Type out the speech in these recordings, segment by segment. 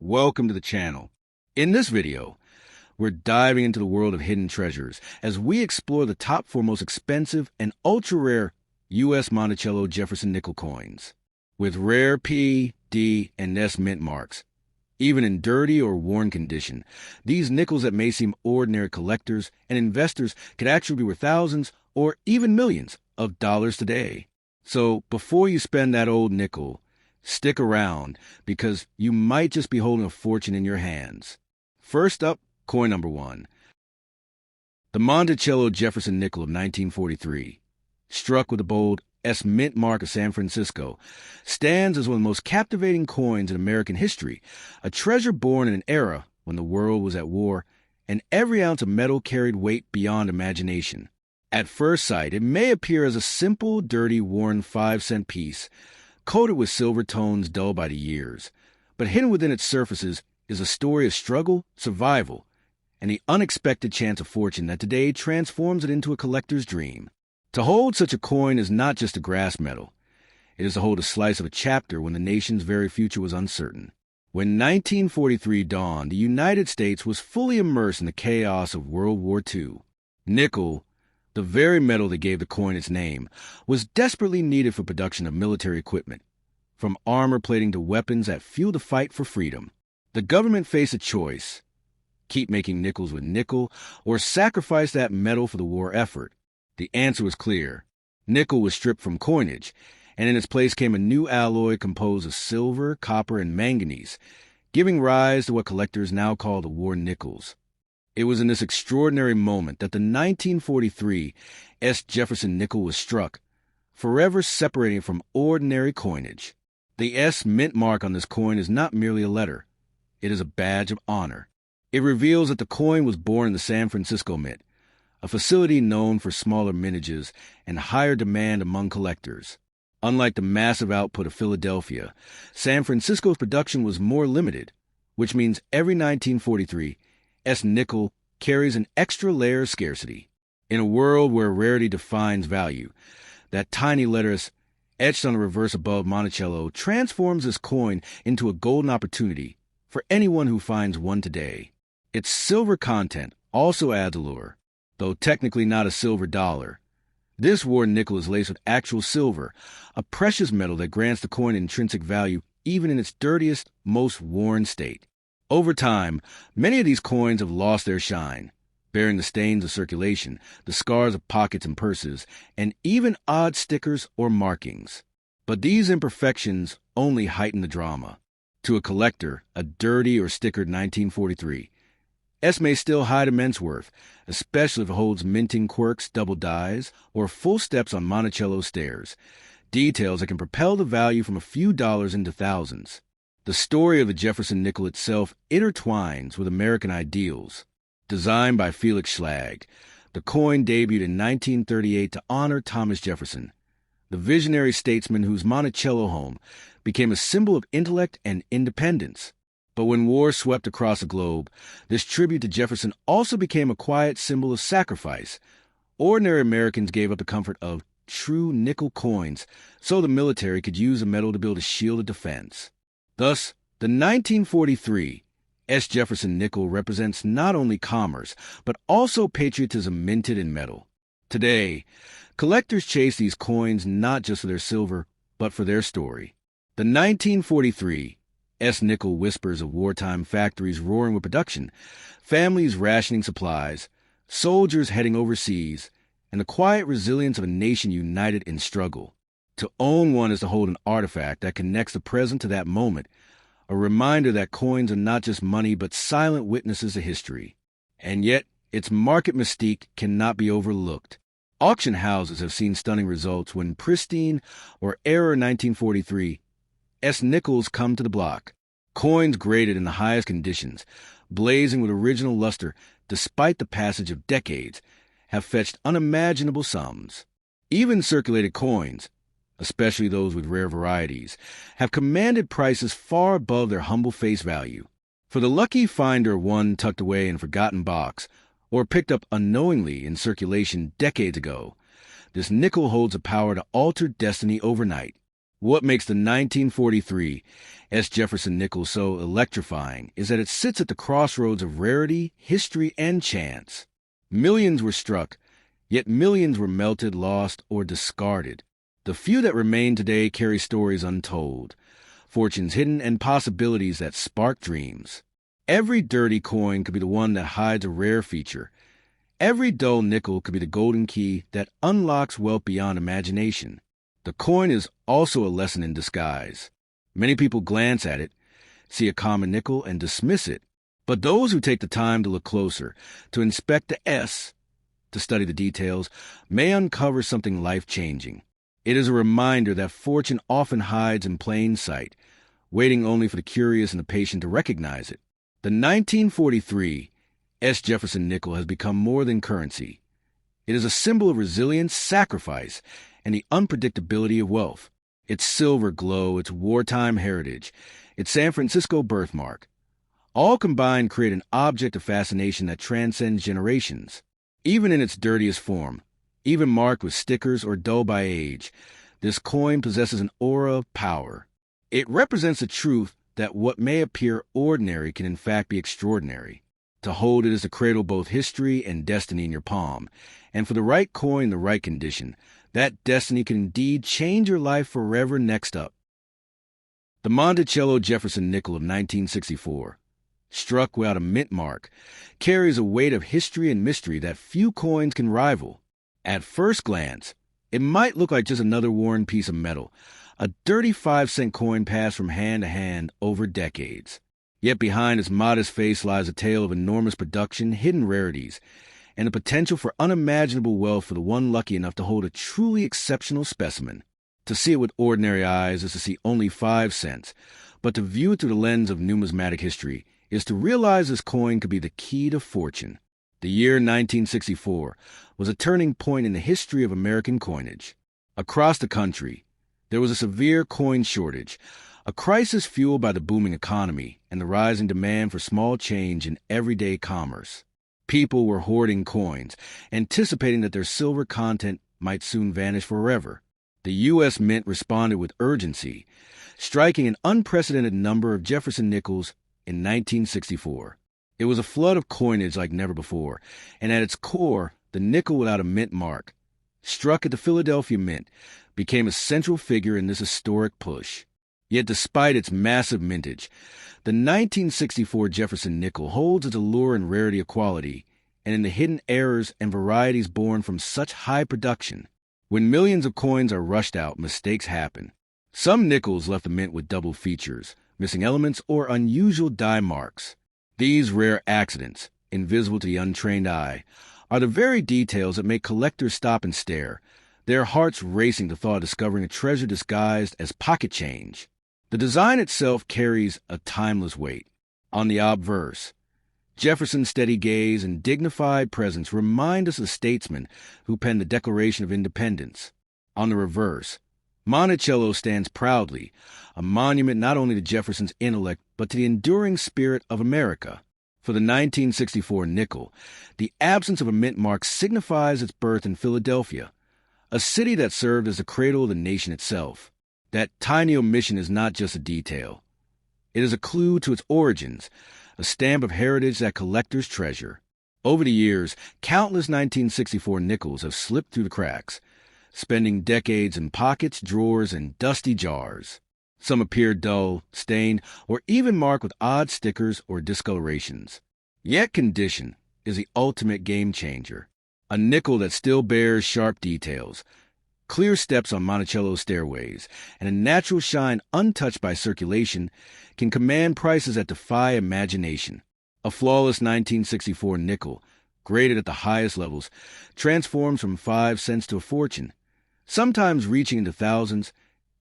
welcome to the channel. In this video, we're diving into the world of hidden treasures as we explore the top 4 most expensive and ultra-rare U.S. Monticello Jefferson Nickel coins. With rare P, D, and S mint marks, even in dirty or worn condition, these nickels that may seem ordinary collectors and investors could actually be worth thousands or even millions of dollars today. So before you spend that old nickel, stick around because you might just be holding a fortune in your hands. First up, coin number 1. The Monticello Jefferson Nickel of 1943, struck with the bold S mint mark of San Francisco, stands as one of the most captivating coins in American history, a treasure born in an era when the world was at war and every ounce of metal carried weight beyond imagination. At first sight, it may appear as a simple, dirty, worn 5-cent piece, coated with silver tones dulled by the years, but hidden within its surfaces is a story of struggle, survival, and the unexpected chance of fortune that today transforms it into a collector's dream. To hold such a coin is not just a grass medal. It is to hold a slice of a chapter when the nation's very future was uncertain. When 1943 dawned, the United States was fully immersed in the chaos of World War II. Nickel, the very metal that gave the coin its name, was desperately needed for production of military equipment, from armor plating to weapons that fueled the fight for freedom. The government faced a choice: keep making nickels with nickel, or sacrifice that metal for the war effort. The answer was clear. Nickel was stripped from coinage, and in its place came a new alloy composed of silver, copper, and manganese, giving rise to what collectors now call the war nickels. It was in this extraordinary moment that the 1943 S. Jefferson Nickel was struck, forever separating from ordinary coinage. The S mint mark on this coin is not merely a letter. It is a badge of honor. It reveals that the coin was born in the San Francisco Mint, a facility known for smaller mintages and higher demand among collectors. Unlike the massive output of Philadelphia, San Francisco's production was more limited, which means every 1943 S nickel carries an extra layer of scarcity. In a world where rarity defines value, that tiny letter S etched on the reverse above Monticello transforms this coin into a golden opportunity for anyone who finds one today. Its silver content also adds allure, though technically not a silver dollar. This war nickel is laced with actual silver, a precious metal that grants the coin intrinsic value even in its dirtiest, most worn state. Over time, many of these coins have lost their shine, bearing the stains of circulation, the scars of pockets and purses, and even odd stickers or markings. But these imperfections only heighten the drama. To a collector, a dirty or stickered 1943 S may still hide immense worth, especially if it holds minting quirks, double dies, or full steps on Monticello stairs, details that can propel the value from a few dollars into thousands. The story of the Jefferson Nickel itself intertwines with American ideals. Designed by Felix Schlag, the coin debuted in 1938 to honor Thomas Jefferson, the visionary statesman whose Monticello home became a symbol of intellect and independence. But when war swept across the globe, this tribute to Jefferson also became a quiet symbol of sacrifice. Ordinary Americans gave up the comfort of true nickel coins so the military could use the metal to build a shield of defense. Thus, the 1943 S. Jefferson Nickel represents not only commerce, but also patriotism minted in metal. Today, collectors chase these coins not just for their silver, but for their story. The 1943 S. Nickel whispers of wartime factories roaring with production, families rationing supplies, soldiers heading overseas, and the quiet resilience of a nation united in struggle. To own one is to hold an artifact that connects the present to that moment, a reminder that coins are not just money but silent witnesses to history. And yet, its market mystique cannot be overlooked. Auction houses have seen stunning results when pristine or error 1943 S nickels come to the block. Coins graded in the highest conditions, blazing with original luster despite the passage of decades, have fetched unimaginable sums. Even circulated coins, especially those with rare varieties, have commanded prices far above their humble face value. For the lucky finder one tucked away in a forgotten box, or picked up unknowingly in circulation decades ago, this nickel holds the power to alter destiny overnight. What makes the 1943 S. Jefferson Nickel so electrifying is that it sits at the crossroads of rarity, history, and chance. Millions were struck, yet millions were melted, lost, or discarded. The few that remain today carry stories untold, fortunes hidden, and possibilities that spark dreams. Every dirty coin could be the one that hides a rare feature. Every dull nickel could be the golden key that unlocks wealth beyond imagination. The coin is also a lesson in disguise. Many people glance at it, see a common nickel, and dismiss it. But those who take the time to look closer, to inspect the S, to study the details, may uncover something life-changing. It is a reminder that fortune often hides in plain sight, waiting only for the curious and the patient to recognize it. The 1943 S. Jefferson Nickel has become more than currency. It is a symbol of resilience, sacrifice, and the unpredictability of wealth. Its silver glow, its wartime heritage, its San Francisco birthmark, all combined create an object of fascination that transcends generations. Even in its dirtiest form, even marked with stickers or dull by age, this coin possesses an aura of power. It represents the truth that what may appear ordinary can in fact be extraordinary. To hold it is to cradle both history and destiny in your palm, and for the right coin, the right condition, that destiny can indeed change your life forever. Next up, the Monticello Jefferson Nickel of 1964, struck without a mint mark, carries a weight of history and mystery that few coins can rival. At first glance, it might look like just another worn piece of metal, a dirty 5-cent coin passed from hand to hand over decades. Yet behind its modest face lies a tale of enormous production, hidden rarities, and the potential for unimaginable wealth for the one lucky enough to hold a truly exceptional specimen. To see it with ordinary eyes is to see only 5 cents, but to view it through the lens of numismatic history is to realize this coin could be the key to fortune. The year 1964 was a turning point in the history of American coinage. Across the country, there was a severe coin shortage, a crisis fueled by the booming economy and the rising demand for small change in everyday commerce. People were hoarding coins, anticipating that their silver content might soon vanish forever. The U.S. Mint responded with urgency, striking an unprecedented number of Jefferson Nickels in 1964. It was a flood of coinage like never before, and at its core, the nickel without a mint mark, struck at the Philadelphia Mint, became a central figure in this historic push. Yet despite its massive mintage, the 1964 Jefferson Nickel holds its allure and rarity of quality, and in the hidden errors and varieties born from such high production. When millions of coins are rushed out, mistakes happen. Some nickels left the mint with double features, missing elements, or unusual die marks. These rare accidents, invisible to the untrained eye, are the very details that make collectors stop and stare, their hearts racing the thought of discovering a treasure disguised as pocket change. The design itself carries a timeless weight. On the obverse, Jefferson's steady gaze and dignified presence remind us of the statesman who penned the Declaration of Independence. On the reverse, Monticello stands proudly, a monument not only to Jefferson's intellect but to the enduring spirit of America. For the 1964 nickel, the absence of a mint mark signifies its birth in Philadelphia, a city that served as the cradle of the nation itself. That tiny omission is not just a detail. It is a clue to its origins, a stamp of heritage that collectors treasure. Over the years, countless 1964 nickels have slipped through the cracks, spending decades in pockets, drawers, and dusty jars. Some appear dull, stained, or even marked with odd stickers or discolorations. Yet condition is the ultimate game changer. A nickel that still bears sharp details, clear steps on Monticello stairways, and a natural shine untouched by circulation can command prices that defy imagination. A flawless 1964 nickel, graded at the highest levels, transforms from 5 cents to a fortune, sometimes reaching into thousands,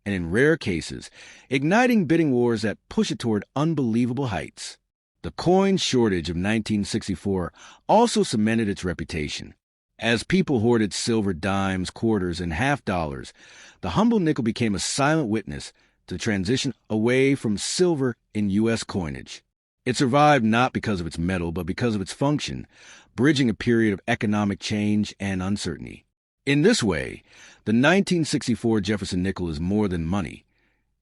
and in rare cases, igniting bidding wars that push it toward unbelievable heights. The coin shortage of 1964 also cemented its reputation. As people hoarded silver dimes, quarters, and half-dollars, the humble nickel became a silent witness to the transition away from silver in U.S. coinage. It survived not because of its metal, but because of its function, bridging a period of economic change and uncertainty. In this way, the 1964 Jefferson Nickel is more than money.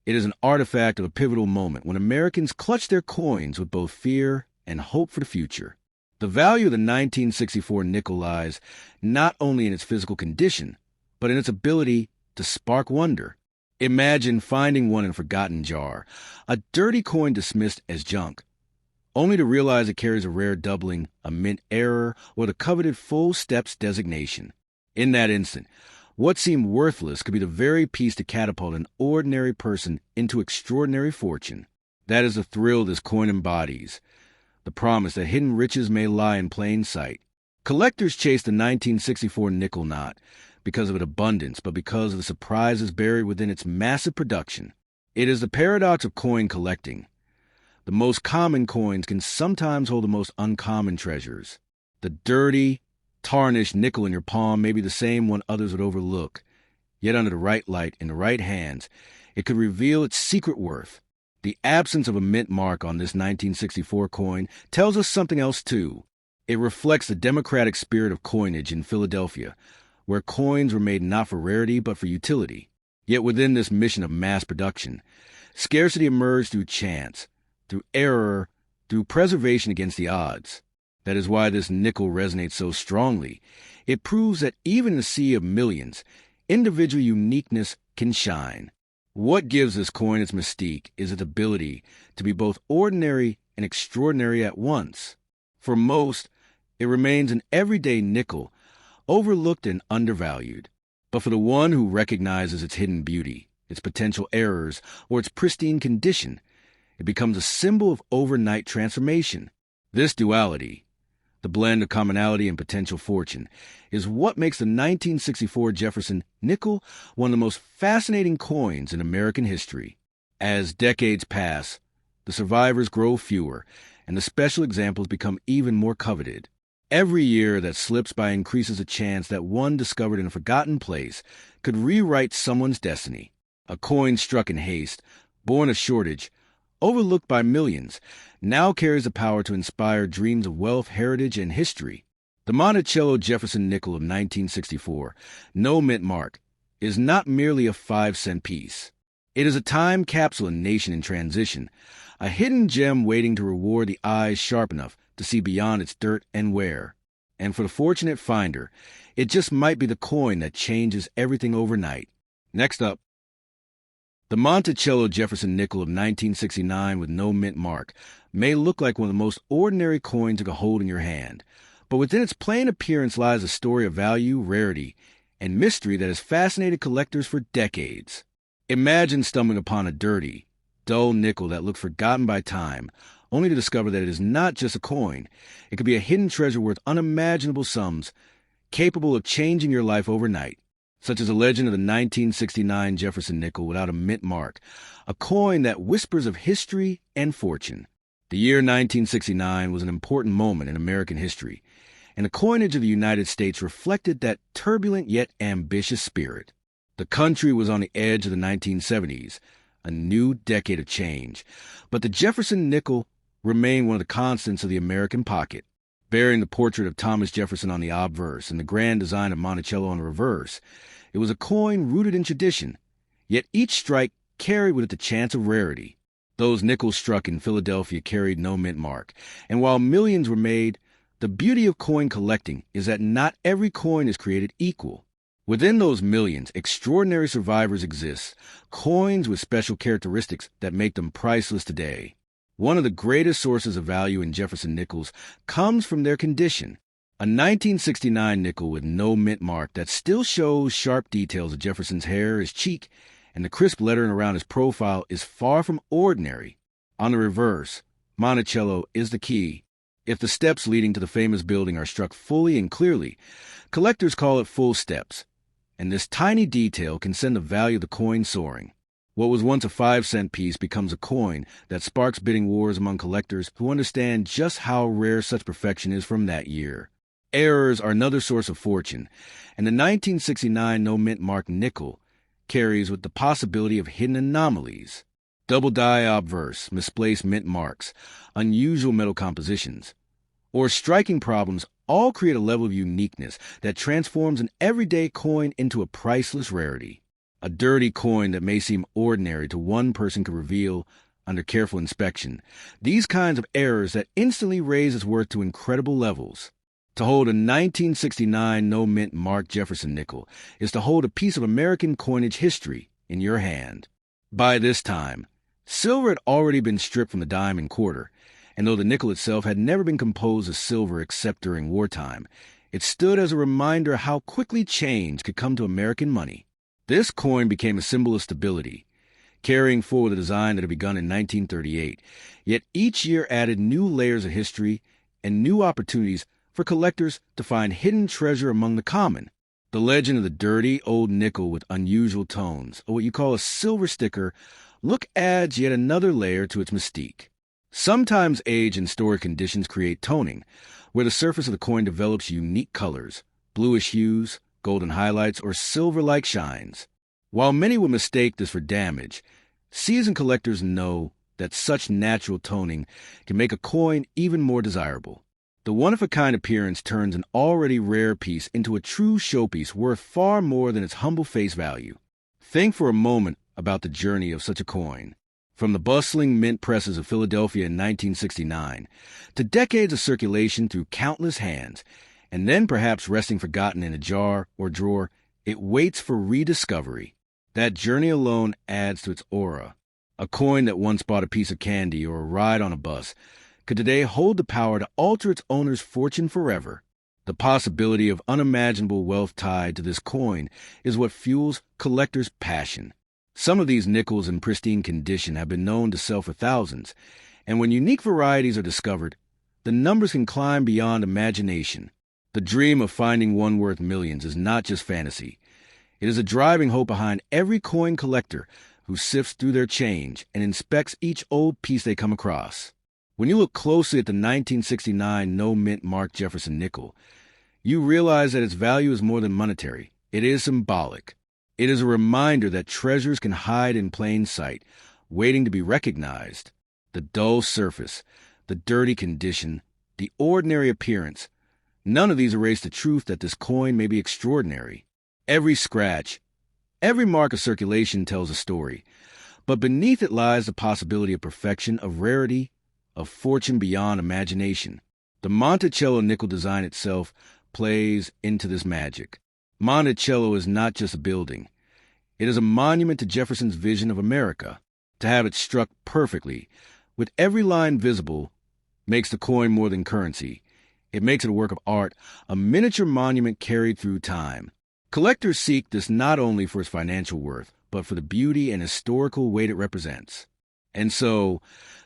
It is an artifact of a pivotal moment when Americans clutched their coins with both fear and hope for the future. The value of the 1964 nickel lies not only in its physical condition, but in its ability to spark wonder. Imagine finding one in a forgotten jar, a dirty coin dismissed as junk, only to realize it carries a rare doubling, a mint error, or the coveted full steps designation. In that instant, what seemed worthless could be the very piece to catapult an ordinary person into extraordinary fortune. That is the thrill this coin embodies, the promise that hidden riches may lie in plain sight. Collectors chase the 1964 nickel not because of its abundance, but because of the surprises buried within its massive production. It is the paradox of coin collecting. The most common coins can sometimes hold the most uncommon treasures. The dirty, tarnished nickel in your palm may be the same one others would overlook, yet under the right light in the right hands, it could reveal its secret worth. The absence of a mint mark on this 1964 coin tells us something else too. It reflects the democratic spirit of coinage in Philadelphia, where coins were made not for rarity but for utility. Yet within this mission of mass production, scarcity emerged through chance, through error, through preservation against the odds. That is why this nickel resonates so strongly. It proves that even in a sea of millions, individual uniqueness can shine. What gives this coin its mystique is its ability to be both ordinary and extraordinary at once. For most, it remains an everyday nickel, overlooked and undervalued. But for the one who recognizes its hidden beauty, its potential errors, or its pristine condition, it becomes a symbol of overnight transformation. This duality, the blend of commonality and potential fortune, is what makes the 1964 Jefferson Nickel one of the most fascinating coins in American history. As decades pass, the survivors grow fewer, and the special examples become even more coveted. Every year that slips by increases a chance that one discovered in a forgotten place could rewrite someone's destiny. A coin struck in haste, born of shortage, overlooked by millions, now carries the power to inspire dreams of wealth, heritage, and history. The Monticello Jefferson Nickel of 1964, no mint mark, is not merely a 5-cent piece. It is a time capsule and nation in transition, a hidden gem waiting to reward the eyes sharp enough to see beyond its dirt and wear. And for the fortunate finder, it just might be the coin that changes everything overnight. Next up, the Monticello Jefferson Nickel of 1969 with no mint mark may look like one of the most ordinary coins you can hold in your hand, but within its plain appearance lies a story of value, rarity, and mystery that has fascinated collectors for decades. Imagine stumbling upon a dirty, dull nickel that looks forgotten by time, only to discover that it is not just a coin. It could be a hidden treasure worth unimaginable sums, capable of changing your life overnight, such as the legend of the 1969 Jefferson Nickel without a mint mark, a coin that whispers of history and fortune. The year 1969 was an important moment in American history, and the coinage of the United States reflected that turbulent yet ambitious spirit. The country was on the edge of the 1970s, a new decade of change, but the Jefferson Nickel remained one of the constants of the American pocket. Bearing the portrait of Thomas Jefferson on the obverse and the grand design of Monticello on the reverse, it was a coin rooted in tradition, yet each strike carried with it the chance of rarity. Those nickels struck in Philadelphia carried no mint mark, and while millions were made, the beauty of coin collecting is that not every coin is created equal. Within those millions, extraordinary survivors exist, coins with special characteristics that make them priceless today. One of the greatest sources of value in Jefferson nickels comes from their condition. A 1969 nickel with no mint mark that still shows sharp details of Jefferson's hair, his cheek, and the crisp lettering around his profile is far from ordinary. On the reverse, Monticello is the key. If the steps leading to the famous building are struck fully and clearly, collectors call it full steps, and this tiny detail can send the value of the coin soaring. What was once a 5-cent piece becomes a coin that sparks bidding wars among collectors who understand just how rare such perfection is from that year. Errors are another source of fortune, and the 1969 no mint mark nickel carries with the possibility of hidden anomalies. Double die obverse, misplaced mint marks, unusual metal compositions, or striking problems all create a level of uniqueness that transforms an everyday coin into a priceless rarity. A dirty coin that may seem ordinary to one person could reveal, under careful inspection, these kinds of errors that instantly raise its worth to incredible levels. To hold a 1969 no-mint marked Jefferson nickel is to hold a piece of American coinage history in your hand. By this time, silver had already been stripped from the dime and quarter, and though the nickel itself had never been composed of silver except during wartime, it stood as a reminder of how quickly change could come to American money. This coin became a symbol of stability, carrying forward the design that had begun in 1938, yet each year added new layers of history and new opportunities for collectors to find hidden treasure among the common. The legend of the dirty old nickel with unusual tones, or what you call a silver sticker, adds yet another layer to its mystique. Sometimes age and storage conditions create toning, where the surface of the coin develops unique colors, bluish hues, golden highlights, or silver-like shines. While many would mistake this for damage, seasoned collectors know that such natural toning can make a coin even more desirable. The one-of-a-kind appearance turns an already rare piece into a true showpiece worth far more than its humble face value. Think for a moment about the journey of such a coin. From the bustling mint presses of Philadelphia in 1969, to decades of circulation through countless hands, and then perhaps resting forgotten in a jar or drawer, it waits for rediscovery. That journey alone adds to its aura. A coin that once bought a piece of candy or a ride on a bus could today hold the power to alter its owner's fortune forever. The possibility of unimaginable wealth tied to this coin is what fuels collectors' passion. Some of these nickels in pristine condition have been known to sell for thousands, and when unique varieties are discovered, the numbers can climb beyond imagination. The dream of finding one worth millions is not just fantasy. It is a driving hope behind every coin collector who sifts through their change and inspects each old piece they come across. When you look closely at the 1969 no-mint marked Jefferson nickel, you realize that its value is more than monetary. It is symbolic. It is a reminder that treasures can hide in plain sight, waiting to be recognized. The dull surface, the dirty condition, the ordinary appearance, none of these erase the truth that this coin may be extraordinary. Every scratch, every mark of circulation tells a story, but beneath it lies the possibility of perfection, of rarity, of fortune beyond imagination. The Monticello nickel design itself plays into this magic. Monticello is not just a building. It is a monument to Jefferson's vision of America. To have it struck perfectly, with every line visible, makes the coin more than currency. It makes it a work of art, a miniature monument carried through time. Collectors seek this not only for its financial worth, but for the beauty and historical weight it represents. And so,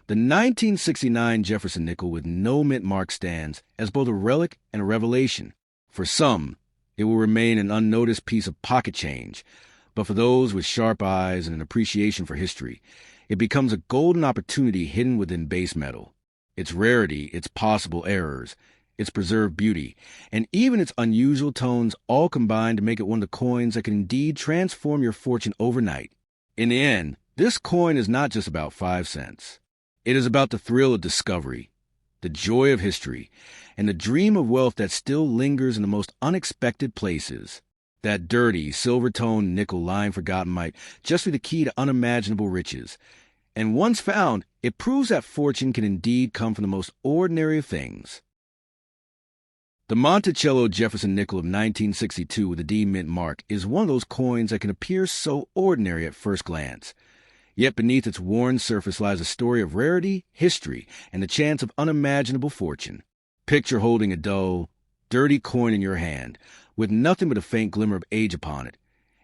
the 1969 Jefferson nickel with no mint mark stands as both a relic and a revelation. For some, it will remain an unnoticed piece of pocket change, but for those with sharp eyes and an appreciation for history, it becomes a golden opportunity hidden within base metal. Its rarity, its possible errors, its preserved beauty, and even its unusual tones all combine to make it one of the coins that can indeed transform your fortune overnight. In the end, this coin is not just about 5 cents. It is about the thrill of discovery, the joy of history, and the dream of wealth that still lingers in the most unexpected places. That dirty, silver-toned nickel lying forgotten might just be the key to unimaginable riches. And once found, it proves that fortune can indeed come from the most ordinary of things. The Monticello Jefferson Nickel of 1962 with a D mint mark is one of those coins that can appear so ordinary at first glance. Yet beneath its worn surface lies a story of rarity, history, and the chance of unimaginable fortune. Picture holding a dull, dirty coin in your hand, with nothing but a faint glimmer of age upon it,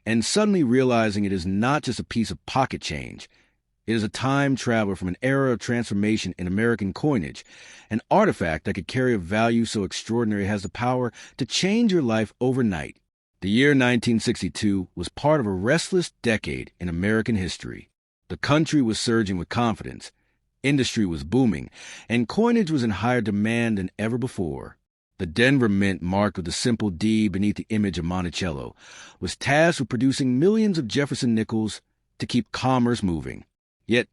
and suddenly realizing it is not just a piece of pocket change. It is a time traveler from an era of transformation in American coinage, an artifact that could carry a value so extraordinary it has the power to change your life overnight. The year 1962 was part of a restless decade in American history. The country was surging with confidence, industry was booming, and coinage was in higher demand than ever before. The Denver Mint, marked with a simple D beneath the image of Monticello, was tasked with producing millions of Jefferson nickels to keep commerce moving. Yet,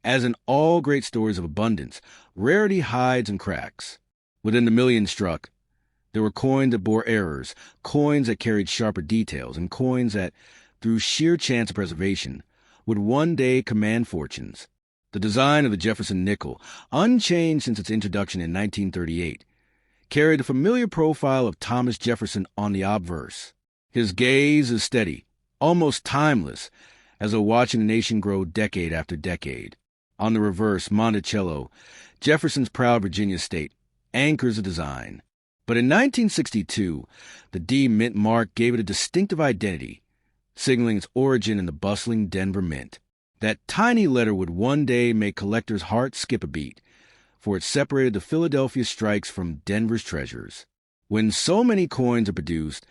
as in all great stories of abundance, rarity hides and cracks. Within the millions struck, there were coins that bore errors, coins that carried sharper details, and coins that, through sheer chance of preservation, would one day command fortunes. The design of the Jefferson Nickel, unchanged since its introduction in 1938, carried the familiar profile of Thomas Jefferson on the obverse. His gaze is steady, almost timeless, as though watching the nation grow decade after decade. On the reverse, Monticello, Jefferson's proud Virginia state, anchors the design. But in 1962, the D Mint mark gave it a distinctive identity, signaling its origin in the bustling Denver Mint. That tiny letter would one day make collectors' hearts skip a beat, for it separated the Philadelphia strikes from Denver's treasures. When so many coins are produced,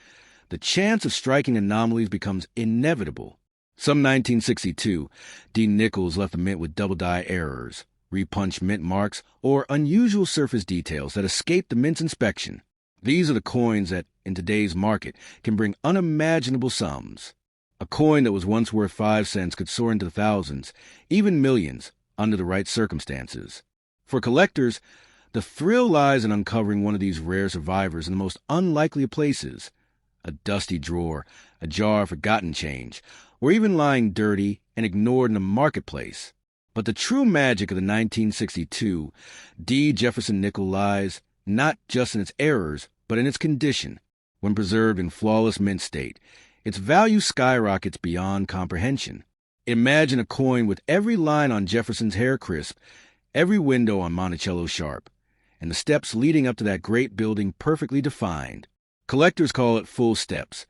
the chance of striking anomalies becomes inevitable. Some 1962, D Nickels left the mint with double-die errors, repunched mint marks, or unusual surface details that escaped the mint's inspection. These are the coins that, in today's market, can bring unimaginable sums. A coin that was once worth 5 cents could soar into the thousands, even millions, under the right circumstances. For collectors, the thrill lies in uncovering one of these rare survivors in the most unlikely of places: a dusty drawer, a jar of forgotten change, or even lying dirty and ignored in a marketplace. But the true magic of the 1962 D. Jefferson Nickel lies not just in its errors, but in its condition. When preserved in flawless mint state, its value skyrockets beyond comprehension. Imagine a coin with every line on Jefferson's hair crisp, every window on Monticello sharp, and the steps leading up to that great building perfectly defined. Collectors call it full steps,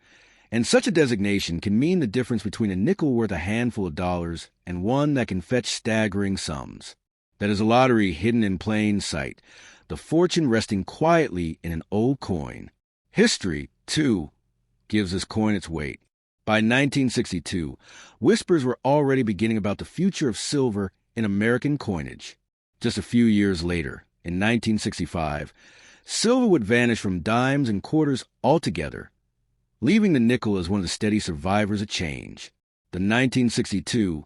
and such a designation can mean the difference between a nickel worth a handful of dollars and one that can fetch staggering sums. That is a lottery hidden in plain sight, the fortune resting quietly in an old coin. History, too, gives this coin its weight. By 1962, whispers were already beginning about the future of silver in American coinage. Just a few years later, in 1965, silver would vanish from dimes and quarters altogether, leaving the nickel as one of the steady survivors of change. The 1962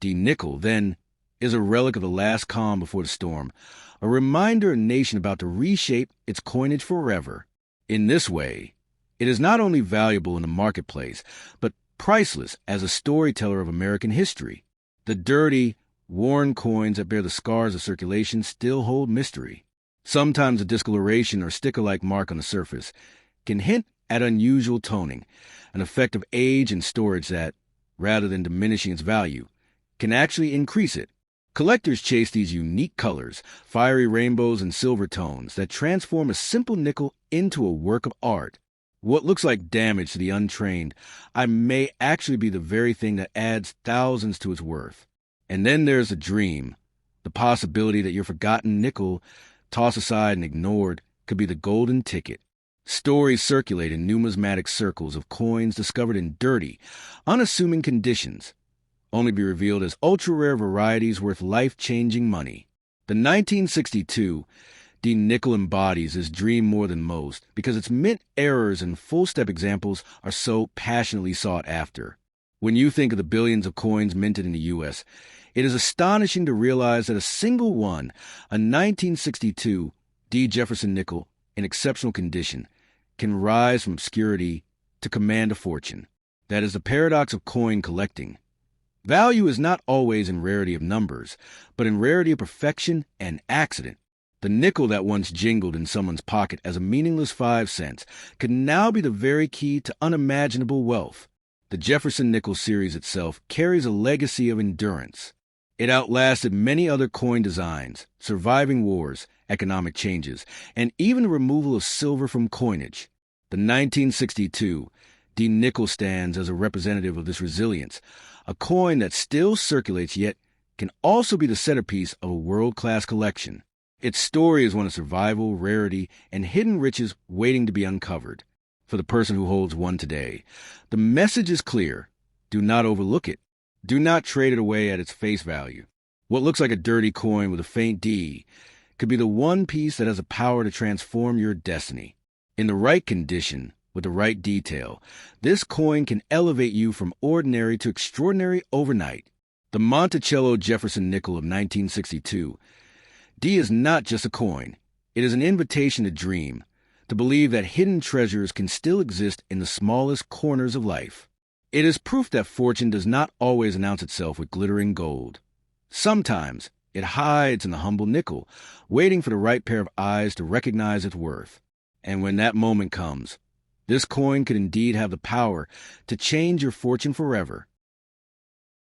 D Nickel, then, is a relic of the last calm before the storm, a reminder of a nation about to reshape its coinage forever. In this way, it is not only valuable in the marketplace, but priceless as a storyteller of American history. The dirty, worn coins that bear the scars of circulation still hold mystery. Sometimes a discoloration or sticker-like mark on the surface can hint at unusual toning, an effect of age and storage that, rather than diminishing its value, can actually increase it. Collectors chase these unique colors, fiery rainbows and silver tones, that transform a simple nickel into a work of art. What looks like damage to the untrained, may actually be the very thing that adds thousands to its worth. And then there's a dream, the possibility that your forgotten nickel, tossed aside and ignored, could be the golden ticket. Stories circulate in numismatic circles of coins discovered in dirty, unassuming conditions, only to be revealed as ultra-rare varieties worth life-changing money. The 1962 D Nickel embodies this dream more than most because its mint errors and full-step examples are so passionately sought after. When you think of the billions of coins minted in the U.S., it is astonishing to realize that a single one, a 1962 D. Jefferson Nickel in exceptional condition, can rise from obscurity to command a fortune. That is the paradox of coin collecting. Value is not always in rarity of numbers, but in rarity of perfection and accident. The nickel that once jingled in someone's pocket as a meaningless 5 cents could now be the very key to unimaginable wealth. The Jefferson Nickel series itself carries a legacy of endurance. It outlasted many other coin designs, surviving wars, economic changes, and even the removal of silver from coinage. The 1962 D Nickel stands as a representative of this resilience, a coin that still circulates yet can also be the centerpiece of a world-class collection. Its story is one of survival, rarity, and hidden riches waiting to be uncovered. For the person who holds one today, the message is clear. Do not overlook it. Do not trade it away at its face value. What looks like a dirty coin with a faint D could be the one piece that has the power to transform your destiny. In the right condition, with the right detail, this coin can elevate you from ordinary to extraordinary overnight. The Monticello Jefferson Nickel of 1962. D is not just a coin. It is an invitation to dream, to believe that hidden treasures can still exist in the smallest corners of life. It is proof that fortune does not always announce itself with glittering gold. Sometimes it hides in the humble nickel, waiting for the right pair of eyes to recognize its worth. And when that moment comes, this coin could indeed have the power to change your fortune forever.